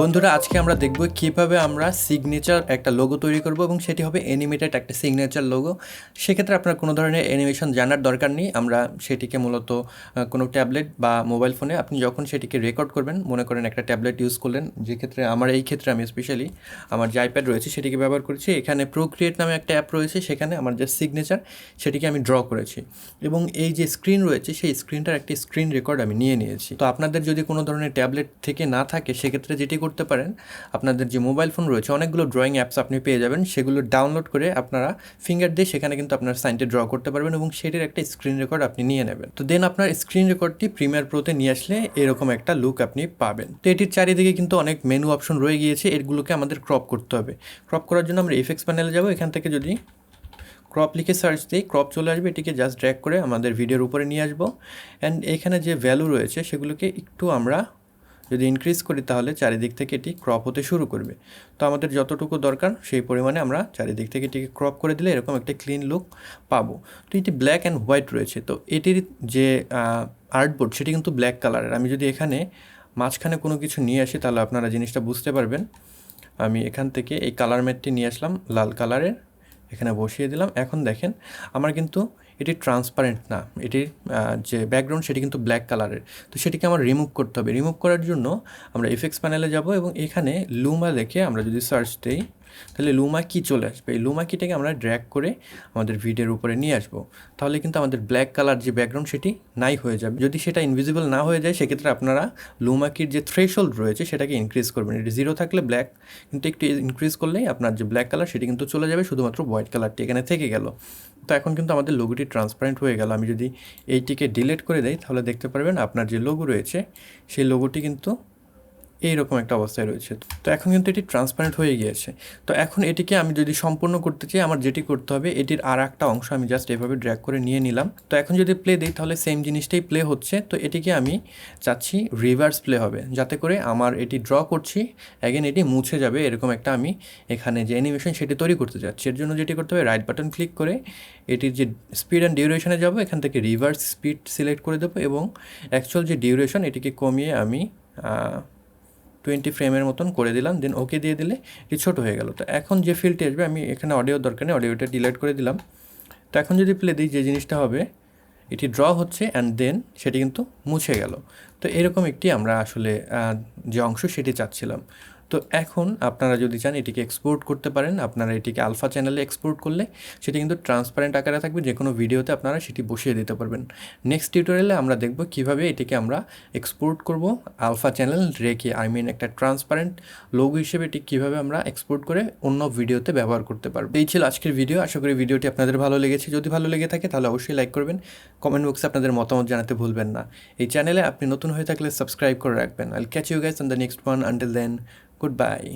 বন্ধুরা আজকে আমরা দেখব কিভাবে আমরা সিগনেচার একটা লোগো তৈরি করব এবং সেটি হবে অ্যানিমেটেড একটা সিগনেচার লোগো। সেক্ষেত্রে আপনার কোনো ধরনের অ্যানিমেশন জানার দরকার নেই। আমরা সেটিকে মূলত কোনো ট্যাবলেট বা মোবাইল ফোনে আপনি যখন সেটিকে রেকর্ড করবেন, মনে করেন একটা ট্যাবলেট ইউজ করলেন, যে ক্ষেত্রে এই ক্ষেত্রে আমি স্পেশালি আমার যে আইপ্যাড রয়েছে সেটিকে ব্যবহার করেছি। এখানে প্রোক্রিয়েট নামে একটা অ্যাপ রয়েছে, সেখানে আমার যে সিগনেচার সেটিকে আমি ড্র করেছি এবং এই যে স্ক্রিন রয়েছে সেই স্ক্রিনটার একটি স্ক্রিন রেকর্ড আমি নিয়ে নিয়েছি। তো আপনাদের যদি কোনো ধরনের ট্যাবলেট থেকে না থাকে সেক্ষেত্রে যেটি করতে পারেন, আপনাদের যে মোবাইল ফোন রয়েছে অনেকগুলো ড্রয়িং অ্যাপস আপনি পেয়ে যাবেন, সেগুলো ডাউনলোড করে আপনারা ফিঙ্গার দিয়ে সেখানে কিন্তু আপনার সাইনটি ড্র করতে পারবেন এবং সেটির একটা স্ক্রিন রেকর্ড আপনি নিয়ে নেবেন। তো দেন আপনার স্ক্রিন রেকর্ডটি প্রিমিয়ার প্রোতে নিয়ে আসলে এরকম একটা লুক আপনি পাবেন। তো এটির চারিদিকে কিন্তু অনেক মেনু অপশন রয়ে গিয়েছে, এগুলোকে আমাদের ক্রপ করতে হবে। ক্রপ করার জন্য আমরা এফেক্টস প্যানেলে যাব, এখান থেকে যদি ক্রপ লিখে সার্চ দিই ক্রপ চলে আসবে, এটিকে জাস্ট ড্র্যাগ করে আমাদের ভিডিওর উপরে নিয়ে আসবো। অ্যান্ড এখানে যে ভ্যালু রয়েছে সেগুলোকে একটু আমরা যদি ইনক্রিজ করি তাহলে চারিদিক থেকে এটি ক্রপ হতে শুরু করবে। তো আমাদের যতটুকু দরকার সেই পরিমাণে আমরা চারিদিক থেকে এটিকে ক্রপ করে দিলে এরকম একটা ক্লিন লুক পাবো। তো এটি ব্ল্যাক অ্যান্ড হোয়াইট রয়েছে, তো এটির যে আর্টবোর্ড সেটি কিন্তু ব্ল্যাক কালারের। আমি যদি এখানে মাঝখানে কোনো কিছু নিয়ে আসি তাহলে আপনারা জিনিসটা বুঝতে পারবেন। আমি এখান থেকে এই কালার ম্যাটটি নিয়ে আসলাম লাল কালারের, এখানে বসিয়ে দিলাম। এখন দেখেন আমার কিন্তু এটি ট্রান্সপারেন্ট না, এটির যে ব্যাকগ্রাউন্ড সেটি কিন্তু ব্ল্যাক কালারের। তো সেটিকে আমার রিমুভ করতে হবে। রিমুভ করার জন্য আমরা এফেক্টস প্যানেলে যাব এবং এখানে লুমা দেখে আমরা যদি সার্চ দিই তাহলে লুমা কি চলে আসবে। এই লুমা কিটাকে আমরা ড্র্যাগ করে আমাদের ভিডিওর উপরে নিয়ে আসবো, তাহলে কিন্তু আমাদের ব্ল্যাক কালার যে ব্যাকগ্রাউন্ড সেটি নাই হয়ে যাবে। যদি সেটা ইনভিজিবল না হয়ে যায় সেক্ষেত্রে আপনারা লুমা কির যে থ্রেশহোল্ড রয়েছে সেটাকে ইনক্রিজ করবেন। এটি 0 থাকলে ব্ল্যাক, কিন্তু একটু ইনক্রিজ করলেই আপনার যে ব্ল্যাক কালার সেটি কিন্তু চলে যাবে, শুধুমাত্র হোয়াইট কালারটি এখানে থেকে গেল। তো এখন কিন্তু আমাদের লোগোটি ট্রান্সপারেন্ট হয়ে গেল। আমি যদি এইটিকে ডিলিট করে দেই তাহলে দেখতে পারবেন আপনার যে লোগো রয়েছে সেই লোগোটি কিন্তু এইরকম একটা অবস্থায় রয়েছে। তো এখন কিন্তু এটি ট্রান্সপারেন্ট হয়ে গিয়েছে। তো এখন এটিকে আমি যদি সম্পূর্ণ করতে চাই আমার যেটি করতে হবে, এটির আর একটা অংশ আমি জাস্ট এভাবে ড্র্যাগ করে নিয়ে নিলাম। তো এখন যদি প্লে দিই তাহলে সেম জিনিসটাই প্লে হচ্ছে। তো এটিকে আমি চাচ্ছি রিভার্স প্লে হবে, যাতে করে আমার এটি ড্র করছি অ্যাগেন এটি মুছে যাবে, এরকম একটা আমি এখানে যে অ্যানিমেশন সেটি তৈরি করতে চাচ্ছি। এর জন্য যেটি করতে হবে, রাইট বাটন ক্লিক করে এটির যে স্পিড অ্যান্ড ডিউরেশনে যাব, এখান থেকে রিভার্স স্পিড সিলেক্ট করে দেবো এবং অ্যাকচুয়াল যে ডিউরেশন এটিকে কমিয়ে আমি 20 ফ্রেমের মতন করে দিলাম। দেন ওকে দিয়ে দিলে এটি ছোটো হয়ে গেল। তো এখন যে ফিল্ডটি আসবে, আমি এখানে অডিও দরকার নেই, অডিওটা ডিলিট করে দিলাম। তো এখন যদি প্লে দিই যে জিনিসটা হবে, এটি ড্র হচ্ছে অ্যান্ড দেন সেটি কিন্তু মুছে গেল। তো এরকম একটি আমরা আসলে যে অংশ সেটি চাচ্ছিলাম। তো এখন আপনারা যদি চান এটিকে এক্সপোর্ট করতে পারেন। আপনারা এটিকে আলফা চ্যানেলে এক্সপোর্ট করলে সেটি কিন্তু ট্রান্সপারেন্ট আকারে থাকবে, যে কোনো ভিডিওতে আপনারা সেটি বসিয়ে দিতে পারবেন। নেক্সট টিউটোরিয়ালে আমরা দেখব কিভাবে এটিকে আমরা এক্সপোর্ট করব আলফা চ্যানেল রেখে, একটা ট্রান্সপারেন্ট লোগো হিসেবে এটি কীভাবে আমরা এক্সপোর্ট করে অন্য ভিডিওতে ব্যবহার করতে পারবো। এই ছিল আজকের ভিডিও। আশা করি ভিডিওটি আপনাদের ভালো লেগেছে। যদি ভালো লেগে থাকে তাহলে অবশ্যই লাইক করবেন, কমেন্ট বক্সে আপনাদের মতামত জানাতে ভুলবেন না। এই চ্যানেলে আপনি নতুন হয়ে থাকলে সাবস্ক্রাইব করে রাখবেন। I'll catch you guys on the next one. Until then, goodbye.